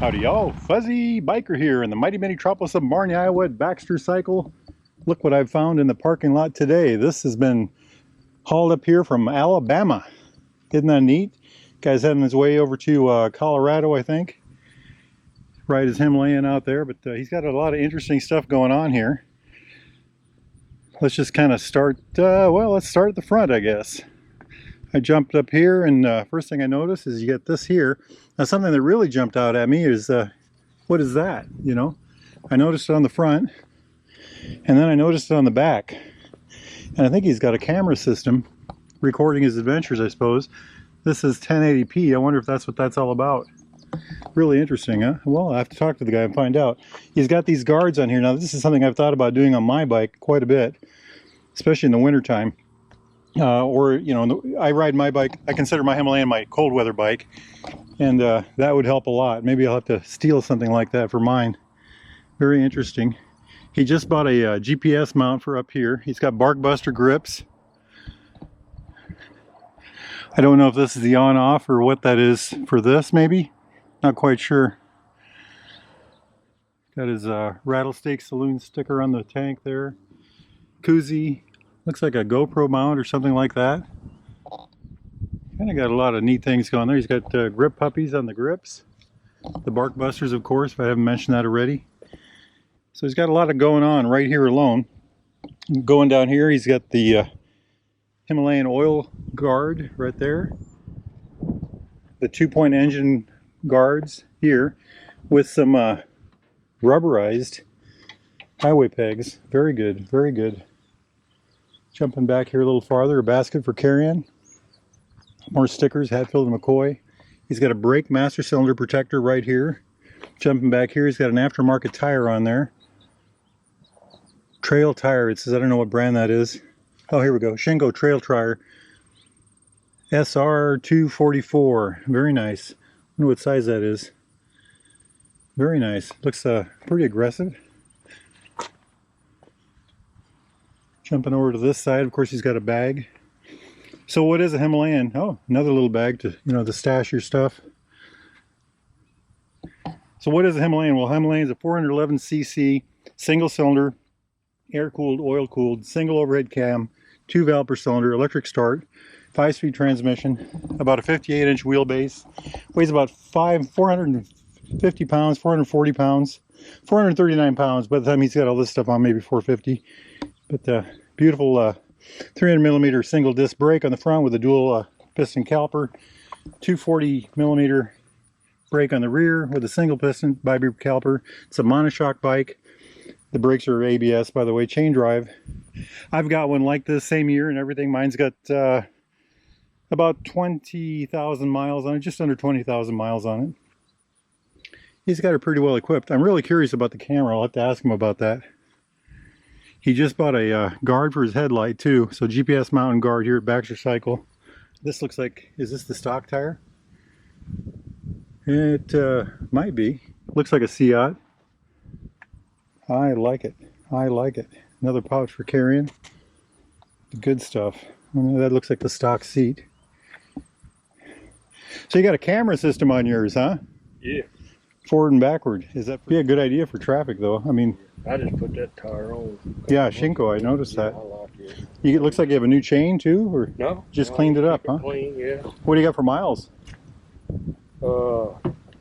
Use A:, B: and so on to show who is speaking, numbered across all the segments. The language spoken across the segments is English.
A: Howdy y'all, Fuzzy Biker here in the mighty metropolis of Marne, Iowa at Baxter Cycle. Look what I've found in the parking lot today. This has been hauled up here from Alabama. Isn't that neat? Guy's heading his way over to Colorado, I think. Ride his Himalayan out there, but he's got a lot of interesting stuff going on here. Let's just kind of start, well, let's start at the front, I guess. I jumped up here, and first thing I noticed is you get this here. Now, something that really jumped out at me is, what is that? You know, I noticed it on the front, and then I noticed it on the back. And I think he's got a camera system recording his adventures, I suppose. This is 1080p. I wonder if that's what that's all about. Really interesting, huh? Well, I have to talk to the guy and find out. He's got these guards on here. Now, this is something I've thought about doing on my bike quite a bit, especially in the wintertime. Or, you know, I ride my bike, I consider my Himalayan my cold weather bike, and that would help a lot. Maybe I'll have to steal something like that for mine. Very interesting. He just bought a GPS mount for up here. He's got bark buster grips. I don't know if this is the on-off or what that is for this, maybe. Not quite sure. Got his Rattlesnake Saloon sticker on the tank there. Koozie. Looks like a GoPro mount or something like that. Kind of got a lot of neat things going there. He's got grip puppies on the grips. The bark busters, of course, if I haven't mentioned that already. So he's got a lot of going on right here alone. Going down here, he's got the Himalayan oil guard right there. The 2-point engine guards here with some rubberized highway pegs. Very good, very good. Jumping back here a little farther, a basket for carrying. More stickers, Hatfield and McCoy. He's got a brake master cylinder protector right here. Jumping back here, he's got an aftermarket tire on there. Trail tire, it says, I don't know what brand that is. Oh, here we go, Shingo Trail Tire. SR244, very nice. I wonder what size that is. Very nice, looks pretty aggressive. Jumping over to this side, of course, he's got a bag. So what is a Himalayan? Oh, another little bag to, you know, to stash your stuff. So what is a Himalayan? Well, Himalayan is a 411cc single cylinder, air-cooled, oil-cooled, single overhead cam, 2-valve per cylinder, electric start, 5-speed transmission, about a 58-inch wheelbase, weighs about 450 pounds, 440 pounds, 439 pounds. By the time he's got all this stuff on, maybe 450. But beautiful 300 millimeter single disc brake on the front with a dual piston caliper, 240 millimeter brake on the rear with a single piston bi-brake caliper. It's a monoshock bike. The brakes are ABS, by the way, chain drive. I've got one like this, same year and everything. Mine's got about 20,000 miles on it, just under 20,000 miles on it. He's got it pretty well equipped. I'm really curious about the camera. I'll have to ask him about that. He just bought a guard for his headlight too. So GPS mount and guard here at Baxter Cycle. This looks like, is this the stock tire? It might be. Looks like a Seat. I like it. I like it. Another pouch for carrying. Good stuff. I mean, that looks like the stock seat. So you got a camera system on yours, huh?
B: Yeah.
A: Forward and backward. Is that be a good idea for traffic though? I mean,
B: I just put that tire on.
A: Yeah, Shinko, I noticed that.
B: I like it.
A: It looks like you have a new chain too, or
B: No,
A: just cleaned it up, huh?
B: Clean, yeah.
A: What do you got for miles?
B: A little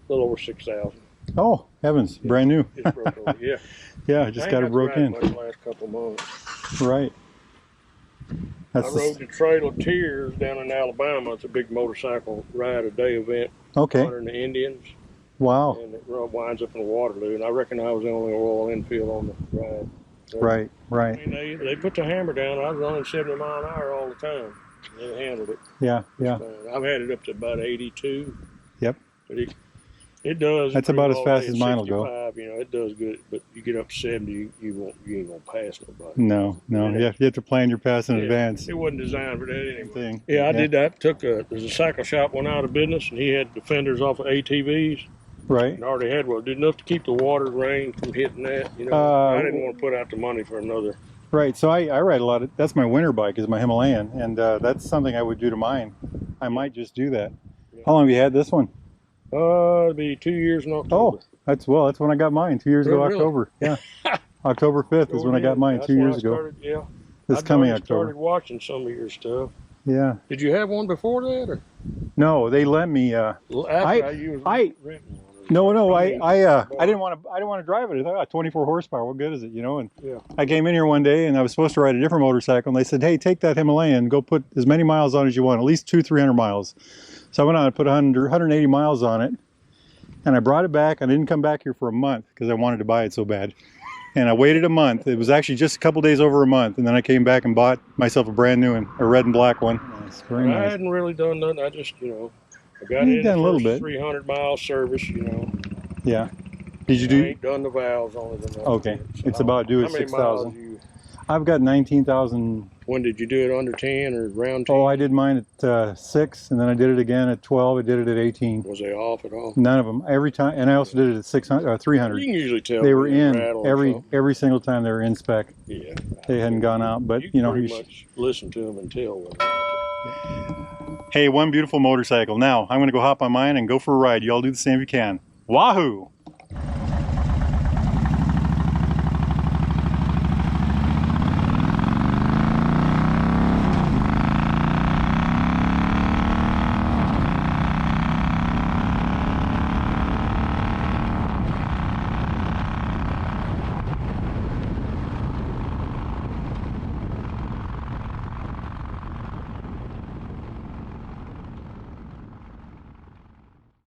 B: over 6,000.
A: Oh, heavens, brand new.
B: It's broke over, yeah.
A: Yeah, just got it broke in.
B: Much last couple of months.
A: Right.
B: I rode the Trail of Tears down in Alabama. It's a big motorcycle ride a day event.
A: Okay.
B: Honoring the Indians.
A: Wow.
B: And it winds up in Waterloo. And I reckon I was the only Royal Enfield on the ride. So,
A: Right,
B: I
A: right.
B: mean, they put the hammer down. I was running 70 mile an hour all the time. They handled it.
A: Yeah, yeah.
B: I've had it up to about 82.
A: Yep.
B: But it does.
A: That's about as fast as mine will go.
B: You know, it does good. But you get up to 70, you ain't gonna pass nobody.
A: No, no.
B: Yeah.
A: You have to plan your pass in advance.
B: It wasn't designed for that anyway.
A: Thing.
B: Yeah, I did that. There's a cycle shop went out of business, and he had defenders off of ATVs.
A: Right.
B: And already had one. Did enough to keep the water rain from hitting that. You know, I didn't want to put out the money for another.
A: Right. So I ride a lot of. That's my winter bike, is my Himalayan, and that's something I would do to mine. I might just do that.
B: Yeah.
A: How long have you had this one?
B: It'll be 2 years in October.
A: Oh, that's when I got mine 2 years ago,
B: Really?
A: October. Yeah. October 5th is when I got mine
B: That's
A: 2
B: when
A: years
B: I
A: ago.
B: started, yeah.
A: This
B: I'd
A: coming
B: already
A: October.
B: started watching some of your stuff.
A: Yeah.
B: Did you have one before that, or
A: No, they lent me.
B: after you was renting one?
A: No.
B: I mean,
A: I didn't want to drive it. I thought, 24 horsepower. What good is it? You know. And
B: yeah.
A: I came in here one day and I was supposed to ride a different motorcycle, and they said, "Hey, take that Himalayan. Go put as many miles on as you want. At least 200-300 miles." So I went on and put 180 miles on it, and I brought it back. I didn't come back here for a month because I wanted to buy it so bad. And I waited a month. It was actually just a couple days over a month, and then I came back and bought myself a brand new one, a red and black one. It's very nice.
B: I hadn't really done nothing. I just, I got in
A: done a little
B: the
A: bit.
B: 300-mile service,
A: Yeah. Did you do?
B: I ain't done the valves on it enough.
A: Okay.
B: So
A: It's about due
B: how
A: at
B: many
A: 6,000. I've got 19,000.
B: When did you do it, under 10 or round 10?
A: Oh, I did mine at 6, and then I did it again at 12. I did it at 18.
B: Was they off at all?
A: None of them. Every time, and I also did it at 600, 300.
B: You can usually tell
A: They were in
B: every
A: every single time they were in spec.
B: Yeah.
A: They hadn't gone out, but
B: you pretty much listen to them and tell them.
A: Hey, one beautiful motorcycle. Now I'm going to go hop on mine and go for a ride. You all do the same if you can. Wahoo!